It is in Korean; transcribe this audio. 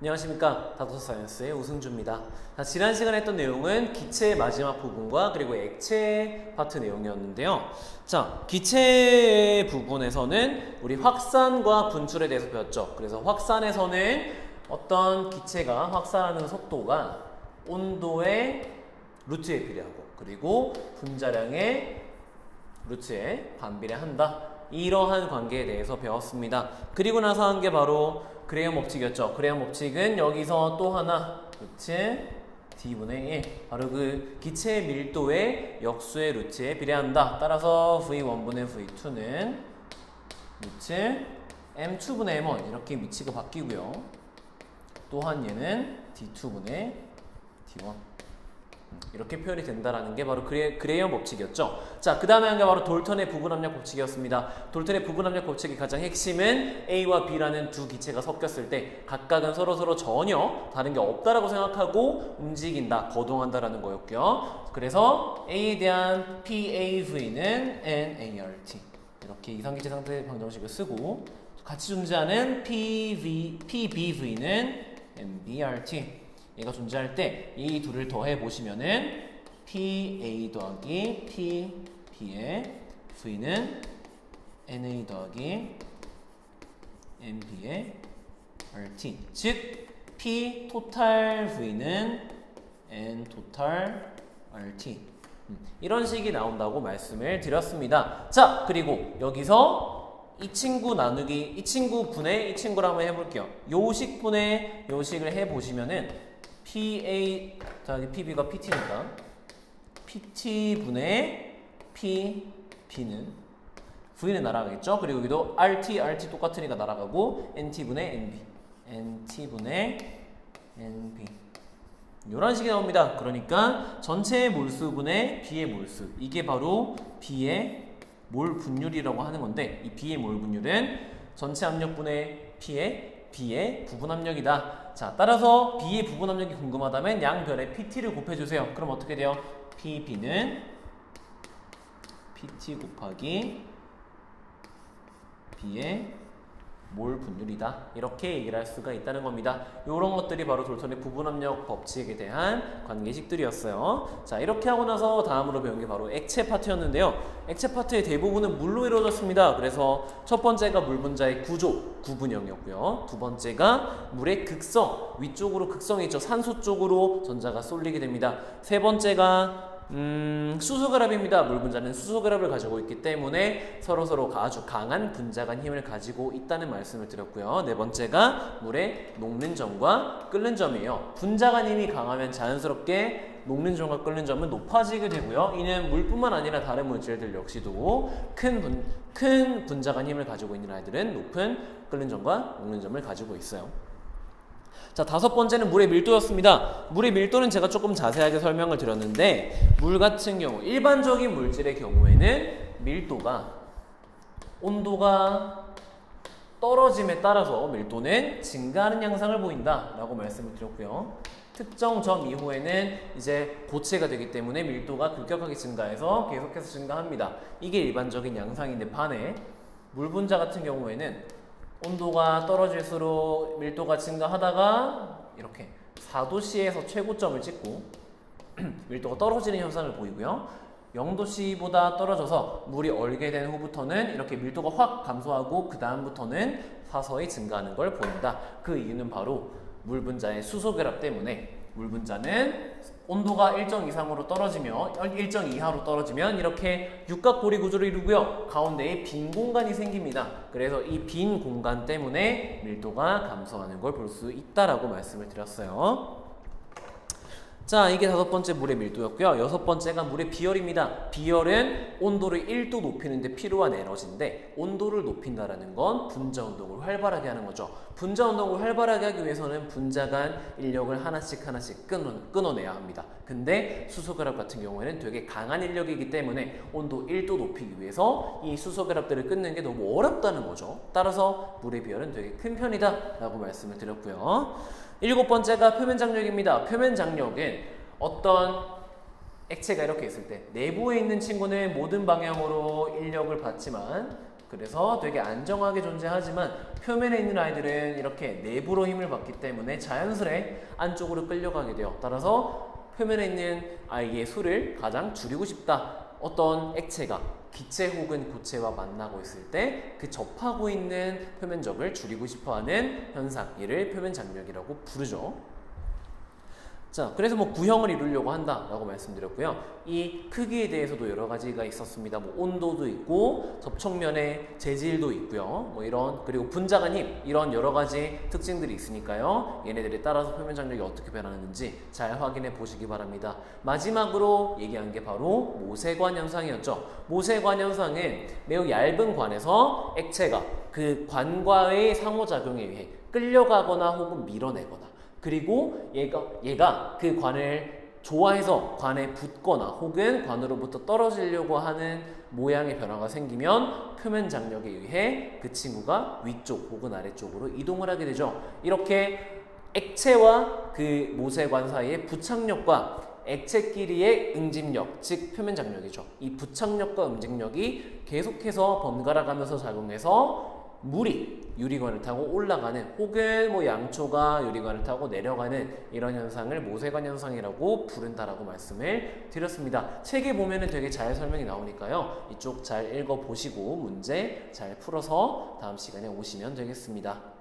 안녕하십니까. 다도사이언스의 우승주입니다. 자, 지난 시간에 했던 내용은 기체의 마지막 부분과 그리고 액체 파트 내용이었는데요. 자, 기체 부분에서는 우리 확산과 분출에 대해서 배웠죠. 그래서 확산에서는 어떤 기체가 확산하는 속도가 온도의 루트에 비례하고 그리고 분자량의 루트에 반비례한다. 이러한 관계에 대해서 배웠습니다. 그리고 나서 한 게 바로 그레이엄 법칙이었죠. 그레이엄 법칙은 여기서 또 하나 루트 D분의 1 바로 그 기체의 밀도의 역수의 루트에 비례한다. 따라서 V1분의 V2는 루트 M2분의 M1 이렇게 위치가 바뀌고요. 또한 얘는 D2분의 D1 이렇게 표현이 된다라는 게 바로 그레이엄 법칙이었죠. 자, 그 다음에 한 게 바로 돌턴의 부분압력 법칙이었습니다. 돌턴의 부분압력 법칙의 가장 핵심은 A와 B라는 두 기체가 섞였을 때 각각은 서로 전혀 다른 게 없다라고 생각하고 움직인다, 거동한다라는 거였고요. 그래서 A에 대한 PAV는 NART 이렇게 이상기체 상태 방정식을 쓰고 같이 존재하는 PBV는 NBRT 얘가 존재할 때 이 둘을 더해 보시면은 PA 더하기 PB의 V는 NA 더하기 NB의 RT 즉 P 토탈 V는 N 토탈 RT 이런 식이 나온다고 말씀을 드렸습니다. 자, 그리고 여기서 이 친구 나누기 이 친구 분의 이 친구를 한번 해볼게요. 요식분의 요식을 해보시면은 PA 더하기 PB가 PT니까 PT분의 PB는 V는 날아가겠죠? 그리고 여기도 RT 똑같으니까 날아가고 NT분의 NB NT분의 NB 이런 식이 나옵니다. 그러니까 전체의 몰수분의 B의 몰수 이게 바로 B의 몰 분율이라고 하는 건데 이 B의 몰 분율은 전체 압력분의 B의 부분 압력이다. 자, 따라서 B의 부분 압력이 궁금하다면 양별의 PT를 곱해주세요. 그럼 어떻게 돼요? PB는 PT 곱하기 B의 몰 분율이다. 이렇게 얘기를 할 수가 있다는 겁니다. 이런 것들이 바로 돌턴의 부분압력 법칙에 대한 관계식들이었어요. 자, 이렇게 하고 나서 다음으로 배운 게 바로 액체 파트였는데요. 액체 파트의 대부분은 물로 이루어졌습니다. 그래서 첫 번째가 물 분자의 구조, 구분형이었고요. 두 번째가 물의 극성, 위쪽으로 극성이 있죠. 산소 쪽으로 전자가 쏠리게 됩니다. 세 번째가 수소결합입니다. 물 분자는 수소결합을 가지고 있기 때문에 서로 아주 강한 분자 간 힘을 가지고 있다는 말씀을 드렸고요. 네 번째가 물의 녹는 점과 끓는 점이에요. 분자 간 힘이 강하면 자연스럽게 녹는 점과 끓는 점은 높아지게 되고요. 이는 물뿐만 아니라 다른 물질들 역시도 큰 분자 간 힘을 가지고 있는 아이들은 높은 끓는 점과 녹는 점을 가지고 있어요. 자, 다섯 번째는 물의 밀도였습니다. 물의 밀도는 제가 조금 자세하게 설명을 드렸는데 물 같은 경우 일반적인 물질의 경우에는 밀도가 온도가 떨어짐에 따라서 밀도는 증가하는 양상을 보인다 라고 말씀을 드렸고요. 특정 점 이후에는 이제 고체가 되기 때문에 밀도가 급격하게 증가해서 계속해서 증가합니다. 이게 일반적인 양상인데 반해 물 분자 같은 경우에는 온도가 떨어질수록 밀도가 증가하다가 이렇게 4도씨에서 최고점을 찍고 밀도가 떨어지는 현상을 보이고요. 0도씨보다 떨어져서 물이 얼게 된 후부터는 이렇게 밀도가 확 감소하고 그 다음부터는 서서히 증가하는 걸 보인다. 그 이유는 바로 물 분자의 수소결합 때문에 물 분자는 온도가 일정 이상으로 떨어지면 일정 이하로 떨어지면 이렇게 육각고리 구조를 이루고요. 가운데에 빈 공간이 생깁니다. 그래서 이 빈 공간 때문에 밀도가 감소하는 걸 볼 수 있다라고 말씀을 드렸어요. 자, 이게 다섯 번째 물의 밀도였고요. 여섯 번째가 물의 비열입니다. 비열은 온도를 1도 높이는 데 필요한 에너지인데 온도를 높인다는 건 분자 운동을 활발하게 하는 거죠. 분자 운동을 활발하게 하기 위해서는 분자 간 인력을 하나씩 끊어내야 합니다. 근데 수소결합 같은 경우에는 되게 강한 인력이기 때문에 온도 1도 높이기 위해서 이 수소결합들을 끊는 게 너무 어렵다는 거죠. 따라서 물의 비열은 되게 큰 편이다 라고 말씀을 드렸고요. 일곱 번째가 표면 장력입니다. 표면 장력은 어떤 액체가 이렇게 있을 때 내부에 있는 친구는 모든 방향으로 인력을 받지만 그래서 되게 안정하게 존재하지만 표면에 있는 아이들은 이렇게 내부로 힘을 받기 때문에 자연스레 안쪽으로 끌려가게 돼요. 따라서 표면에 있는 아이의 수를 가장 줄이고 싶다. 어떤 액체가 기체 혹은 고체와 만나고 있을 때 그 접하고 있는 표면적을 줄이고 싶어하는 현상, 이를 표면 장력이라고 부르죠. 자, 그래서 뭐 구형을 이루려고 한다라고 말씀드렸고요. 이 크기에 대해서도 여러 가지가 있었습니다. 뭐 온도도 있고 접촉면의 재질도 있고요. 뭐 이런, 그리고 분자간 힘, 이런 여러 가지 특징들이 있으니까요. 얘네들에 따라서 표면 장력이 어떻게 변하는지 잘 확인해 보시기 바랍니다. 마지막으로 얘기한 게 바로 모세관 현상이었죠. 모세관 현상은 매우 얇은 관에서 액체가 그 관과의 상호작용에 의해 끌려가거나 혹은 밀어내거나, 그리고 얘가 그 관을 좋아해서 관에 붙거나 혹은 관으로부터 떨어지려고 하는 모양의 변화가 생기면 표면 장력에 의해 그 친구가 위쪽 혹은 아래쪽으로 이동을 하게 되죠. 이렇게 액체와 그 모세관 사이의 부착력과 액체끼리의 응집력, 즉 표면 장력이죠. 이 부착력과 응집력이 계속해서 번갈아 가면서 작용해서 물이 유리관을 타고 올라가는 혹은 뭐 양초가 유리관을 타고 내려가는 이런 현상을 모세관 현상이라고 부른다라고 말씀을 드렸습니다. 책에 보면은 되게 잘 설명이 나오니까요. 이쪽 잘 읽어보시고 문제 잘 풀어서 다음 시간에 오시면 되겠습니다.